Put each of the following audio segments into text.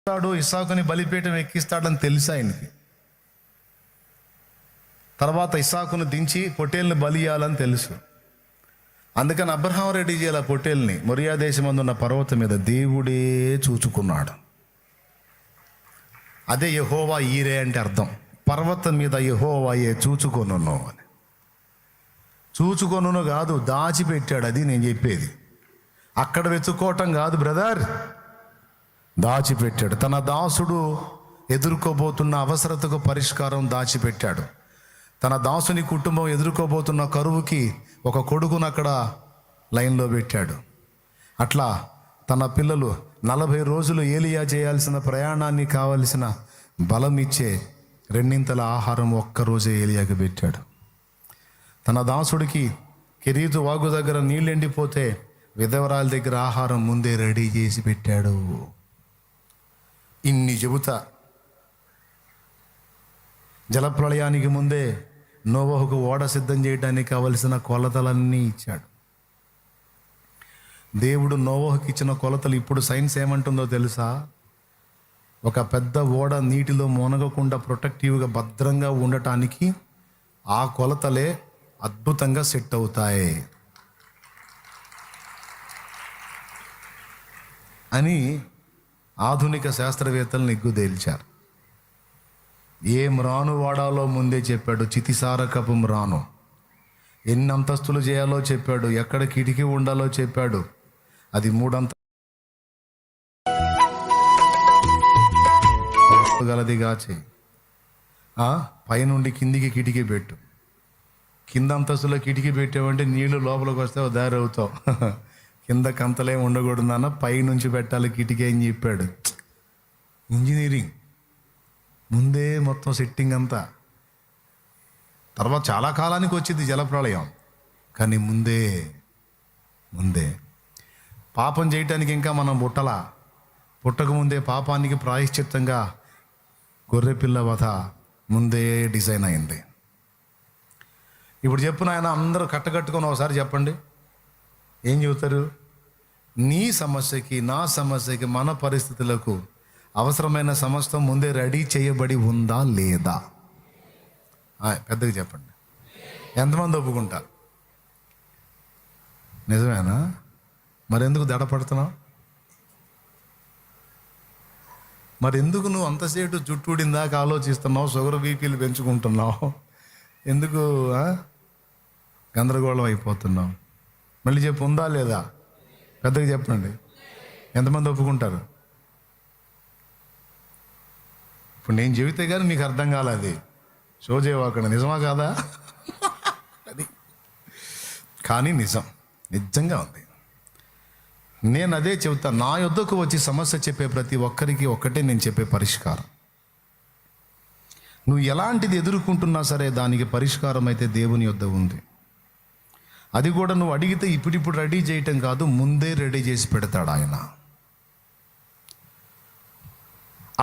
ఇస్సాకుని బలిపీఠం ఎక్కిస్తాడని తెలుసు ఆయనకి. తర్వాత ఇస్సాకును దించి పొట్టేల్ని బలి ఇయ్యాలని తెలుసు. అందుకని అబ్రహాం రెడీ చేయాలి ఆ పొట్టేల్ని. మొరియా దేశమందున్న పర్వతం మీద దేవుడే చూచుకున్నాడు. అదే యెహోవా ఈరే అంటే అర్థం. పర్వతం మీద యెహోవాయే చూచుకొనును అని. చూచుకొనును కాదు, దాచిపెట్టాడు. అది నేను చెప్పేది. అక్కడ వెతుక్కోవటం కాదు బ్రదర్, దాచిపెట్టాడు. తన దాసుడు ఎదుర్కోబోతున్న అవసరతకు పరిష్కారం దాచిపెట్టాడు. తన దాసుని కుటుంబం ఎదుర్కోబోతున్న కరువుకి ఒక కొడుకును అక్కడ లైన్లో పెట్టాడు. అట్లా తన పిల్లలు 40 రోజులు ఏలియా చేయాల్సిన ప్రయాణాన్ని కావలసిన బలం ఇచ్చే 2 ఆహారం ఒక్కరోజే ఏలియాకి పెట్టాడు. తన దాసుడికి కెరీతు వాగు దగ్గర నీళ్ళు ఎండిపోతే విధవరాల దగ్గర ఆహారం ముందే రెడీ చేసి పెట్టాడు. ఇన్ని చెబుతా. జలప్రళయానికి ముందే నోవహుకు ఓడ సిద్ధం చేయడానికి కావలసిన కొలతలన్నీ ఇచ్చాడు. దేవుడు నోవహుకి ఇచ్చిన కొలతలు ఇప్పుడు సైన్స్ ఏమంటుందో తెలుసా? ఒక పెద్ద ఓడ నీటిలో మునగకుండా ప్రొటెక్టివ్గా భద్రంగా ఉండటానికి ఆ కొలతలే అద్భుతంగా సెట్ అవుతాయి అని ఆధునిక శాస్త్రవేత్తలు నిగ్గుదేల్చారు. ఏ మ్రాను వాడాలో ముందే చెప్పాడు. చితిసారకపు మ్రాను. ఎన్ని అంతస్తులు చేయాలో చెప్పాడు. ఎక్కడ కిటికీ ఉండాలో చెప్పాడు. అది 3 అంతస్తులు గలదిగా చేయి. పైనుండి కిందికి కిటికీ పెట్టు. కింద అంతస్తులో కిటికీ పెట్టావంటే నీళ్లు లోపలికి వస్తే దారి అవుతావు. కింద కంతలేం ఉండకూడదన్న పైనుంచి పెట్టాలి కిటికీ అని చెప్పాడు. ఇంజనీరింగ్ ముందే మొత్తం సెట్టింగ్ అంతా. తర్వాత చాలా కాలానికి వచ్చింది జలప్రళయం, కానీ ముందే పాపం చేయటానికి ఇంకా మనం పుట్టకముందే పాపానికి ప్రాయశ్చిత్తంగా గొర్రెపిల్ల వధ ముందే డిజైన్ అయింది. ఇప్పుడు చెప్పు నాయన, అందరూ కట్టకట్టుకొని ఒకసారి చెప్పండి. ఏం చెబుతారు? నీ సమస్యకి, నా సమస్యకి, మన పరిస్థితులకు అవసరమైన సమస్తం ముందే రెడీ చేయబడి ఉందా లేదా? పెద్దగా చెప్పండి. ఎంతమంది ఒప్పుకుంటారు? నిజమేనా? మరెందుకు దడపడుతున్నావు? మరెందుకు నువ్వు అంతసేపు జుట్టుడిందాక ఆలోచిస్తున్నావు? షుగర్ బీపీలు పెంచుకుంటున్నావు? ఎందుకు గందరగోళం అయిపోతున్నావు? మళ్ళీ చెప్పు, ఉందా లేదా? పెద్దగా చెప్పండి. ఎంతమంది ఒప్పుకుంటారు? ఇప్పుడు నేను చెబితే కానీ మీకు అర్థం కాలేదు. షో చేయవాకండి. నిజమా కాదా? అది కానీ నిజంగా ఉంది. నేను అదే చెబుతా. నా యొద్దకు వచ్చి సమస్య చెప్పే ప్రతి ఒక్కరికి ఒక్కటే నేను చెప్పే పరిష్కారం. నువ్వు ఎలాంటిది ఎదుర్కొంటున్నా సరే దానికి పరిష్కారం అయితే దేవుని యొద్ద ఉంది. అది కూడా నువ్వు అడిగితే ఇప్పుడు రెడీ చేయటం కాదు, ముందే రెడీ చేసి పెడతాడు ఆయన.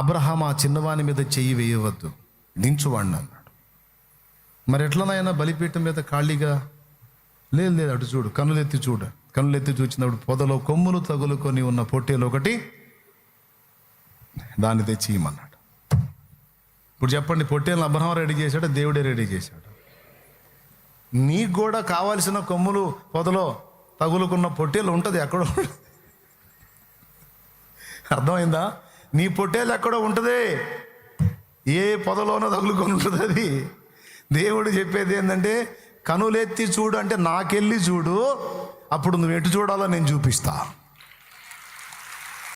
అబ్రహాం ఆ చిన్నవాని మీద చెయ్యి వేయవద్దు, దించువాడిని అన్నాడు. మరి ఎట్లనైనా బలిపీఠం మీద ఖాళీగా లేదు, అటు చూడు, కన్నులెత్తి చూచినప్పుడు పొదలో కొమ్ములు తగులుకొని ఉన్న పొట్టేలు ఒకటి, దాన్ని తెచ్చి ఇమ్మన్నాడు. ఇప్పుడు చెప్పండి, పొట్టేలను అబ్రహాం రెడీ చేశాడు, దేవుడే రెడీ చేశాడు. నీకు కూడా కావాల్సిన కొమ్ములు పొదలో తగులుకున్న పొట్టేలు ఉంటుంది, ఎక్కడో. అర్థమైందా? నీ పొట్టేలు ఎక్కడో ఉంటుంది, ఏ పొదలోనో తగులుకొని ఉంటుంది. అది దేవుడు చెప్పేది ఏంటంటే, కనులెత్తి చూడు అంటే నాకెళ్ళి చూడు, అప్పుడు నువ్వు ఎటు చూడాలో నేను చూపిస్తా.